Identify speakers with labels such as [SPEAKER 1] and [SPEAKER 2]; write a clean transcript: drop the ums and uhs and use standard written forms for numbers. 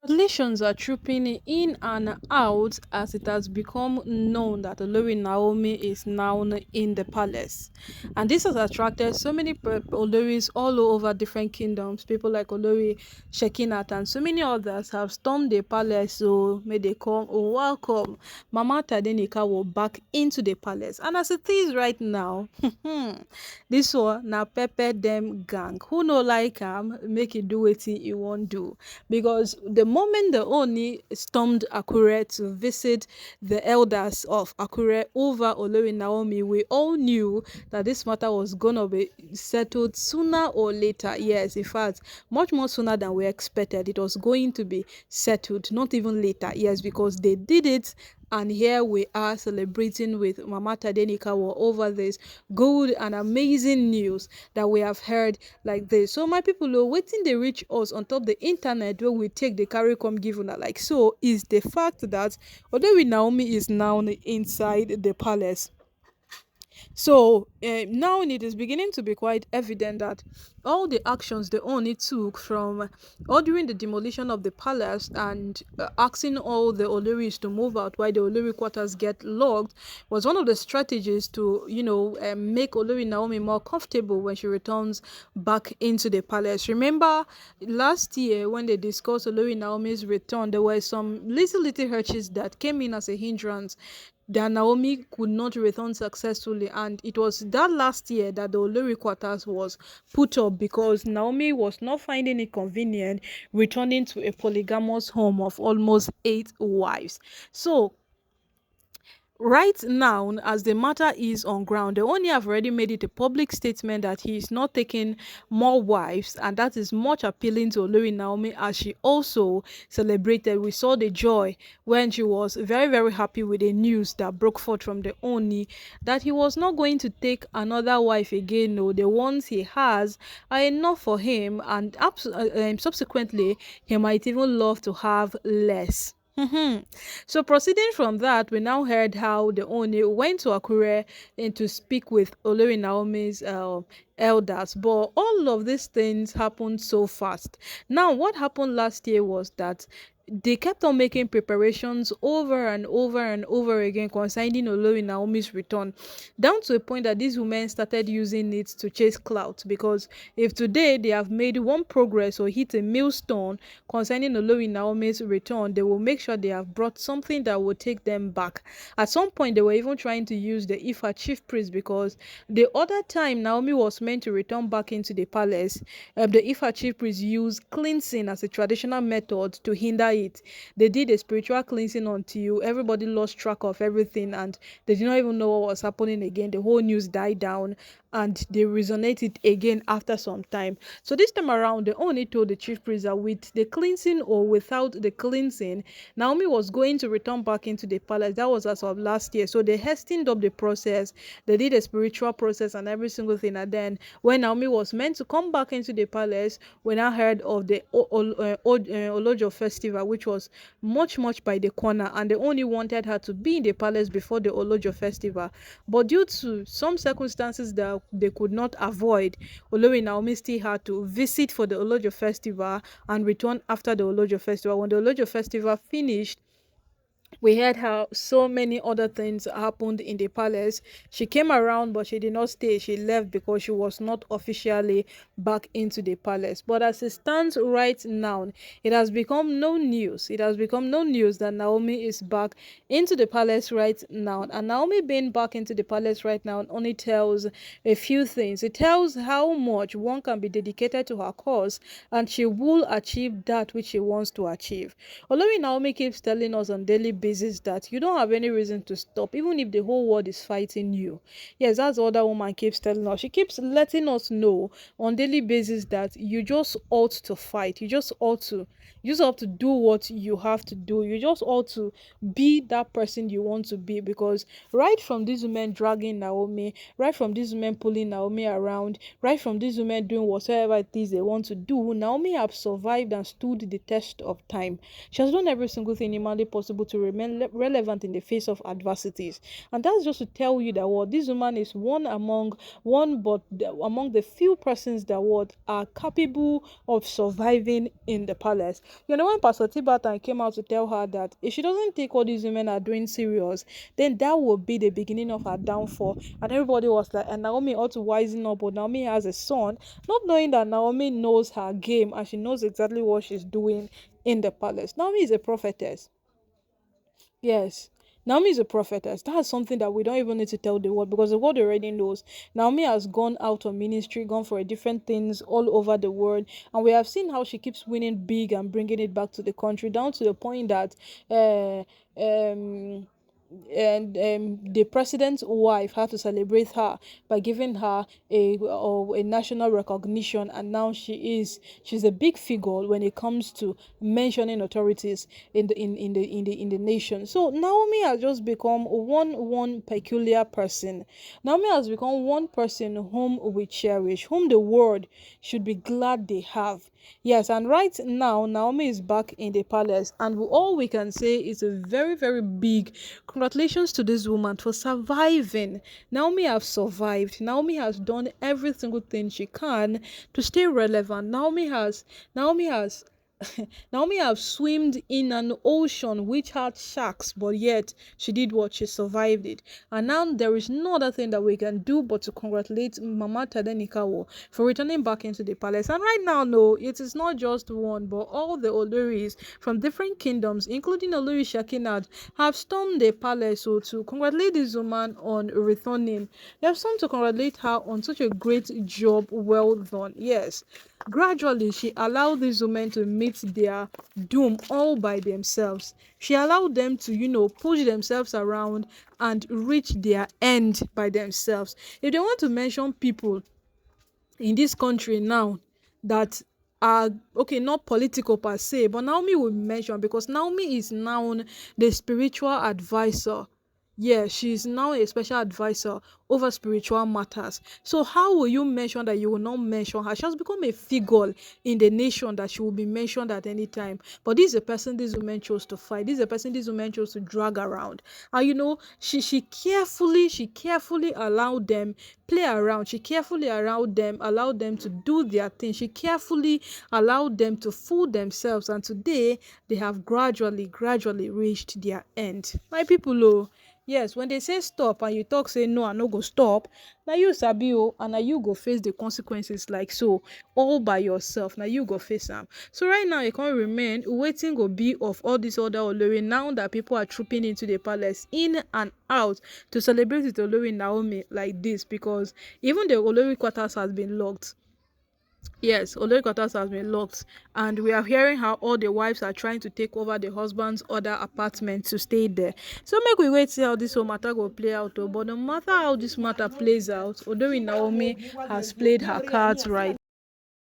[SPEAKER 1] Congratulations are trooping in and out as it has become known that Olori Naomi is now in the palace. And this has attracted so many Oloris all over different kingdoms. People like Olori Shekinat and so many others have stormed the palace. So may they come, oh, welcome. Mama Tadenika will back into the palace. And as it is right now, this one now pepper them gang. Who no like make it do what he won't do, because the moment the Oni stormed Akure to visit the elders of Akure over Olori Naomi, we all knew that this matter was gonna be settled sooner or later. Yes, in fact, much more sooner than we expected. It was going to be settled, not even later. Yes, because they did it, and here we are celebrating with Mama Tadenikawa over this good and amazing news that we have heard like this. So my people are waiting they reach us on top the internet where we take the carry come give una like so is the fact that although Naomi is now inside the palace, so now it is beginning to be quite evident that all the actions they only took from ordering the demolition of the palace and asking all the Oloris to move out while the Olori quarters get locked was one of the strategies to, make Olori Naomi more comfortable when she returns back into the palace. Remember last year when they discussed Olori Naomi's return, there were some little hitches that came in as a hindrance that Naomi could not return successfully, and it was that last year that the Olori quarters was put up because Naomi was not finding it convenient returning to a polygamous home of almost 8 wives. So right now, as the matter is on ground, the only have already made it a public statement that he is not taking more wives, and that is much appealing to Olori Naomi, as she also celebrated. We saw the joy when she was very, very happy with the news that broke forth from the Oni that he was not going to take another wife again. No, the ones he has are enough for him, and subsequently, he might even love to have less. So proceeding from that, we now heard how the Oni went to Akure and to speak with Olori Naomi's elders. But all of these things happened so fast. Now, what happened last year was that they kept on making preparations over and over and over again concerning Olori Naomi's return, down to a point that these women started using it to chase clout. Because if today they have made one progress or hit a milestone concerning Olori Naomi's return, they will make sure they have brought something that will take them back. At some point, they were even trying to use the Ifa chief priest, because the other time Naomi was meant to return back into the palace, the Ifa chief priest used cleansing as a traditional method to hinder it. They did a spiritual cleansing until everybody lost track of everything and they did not even know what was happening again. The whole news died down and they resonated again after some time. So this time around, they only told the chief priest that with the cleansing or without the cleansing, Naomi was going to return back into the palace. That was as of last year. So they hastened up the process. They did a spiritual process and every single thing. And then when Naomi was meant to come back into the palace, we now heard of the Olojo festival, which was much, much by the corner. And they only wanted her to be in the palace before the Olojo festival. But due to some circumstances that they could not avoid, Olori Naomi still had to visit for the Olojo festival and return after the Olojo festival. When the Olojo festival finished, we heard how so many other things happened in the palace. She came around, but she did not stay. She left because she was not officially back into the palace. But as it stands right now, it has become no news. It has become no news that Naomi is back into the palace right now. And Naomi being back into the palace right now only tells a few things. It tells how much one can be dedicated to her cause, and she will achieve that which she wants to achieve. Olori Naomi keeps telling us on daily basis that you don't have any reason to stop, even if the whole world is fighting you. Yes, that's what that woman keeps telling us. She keeps letting us know on daily basis that you just ought to fight. You just ought to do what you have to do. You just ought to be that person you want to be, because right from these women dragging Naomi, right from these women pulling Naomi around, right from these women doing whatever it is they want to do, Naomi have survived and stood the test of time. She has done every single thing humanly possible to remain relevant in the face of adversities. And that's just to tell you that what this woman is among the few persons that what are capable of surviving in the palace. When Pastor Tibatan came out to tell her that if she doesn't take what these women are doing serious, then that will be the beginning of her downfall. And everybody was like, and Naomi ought to wisen up, but Naomi has a son, not knowing that Naomi knows her game and she knows exactly what she's doing in the palace. Naomi is a prophetess. Yes. Naomi is a prophetess. That's something that we don't even need to tell the world, because the world already knows. Naomi has gone out on ministry, gone for different things all over the world, and we have seen how she keeps winning big and bringing it back to the country, down to the point that uh, um, the president's wife had to celebrate her by giving her a national recognition, and now she's a big figure when it comes to mentioning authorities in the nation. So Naomi has just become one peculiar person. Naomi has become one person whom we cherish, whom the world should be glad they have. Yes, and right now Naomi is back in the palace, and all we can say is a very, very big congratulations to this woman for surviving. Naomi has survived. Naomi has done every single thing she can to stay relevant. Naomi has Naomi have swimmed in an ocean which had sharks, but yet she did what? She survived it. And now there is no other thing that we can do but to congratulate Mama Tadenikawo for returning back into the palace. And right now, no, it is not just one, but all the Oloris from different kingdoms, including Olori Shakinat, have stormed the palace to congratulate this woman on returning. They have stormed to congratulate her on such a great job, well done. Yes. Gradually, she allowed these women to meet their doom all by themselves. She allowed them to, push themselves around and reach their end by themselves. If they want to mention people in this country now that are okay, not political per se, but Naomi will mention, because Naomi is now the spiritual advisor. Yeah, she's now a special advisor over spiritual matters. So how will you mention that you will not mention her? She has become a figure in the nation that she will be mentioned at any time. But this is a person these women chose to fight. This is a person these women chose to drag around. And she carefully allowed them play around. She carefully allowed them to do their thing. She carefully allowed them to fool themselves. And today they have gradually reached their end. My people, oh. Yes, when they say stop and you talk say no, I no go stop, now you sabi o, and now you go face the consequences like so all by yourself. Now you go face them. So right now you can't remain waiting go be of all this other Olori now that people are trooping into the palace in and out to celebrate with Olori Naomi like this, because even the Olori quarters has been locked. Yes, Olori quarters has been locked, and we are hearing how all the wives are trying to take over the husband's other apartment to stay there. So make we wait see how this whole matter go play out. But no matter how this matter plays out, Olori Naomi has played her cards right.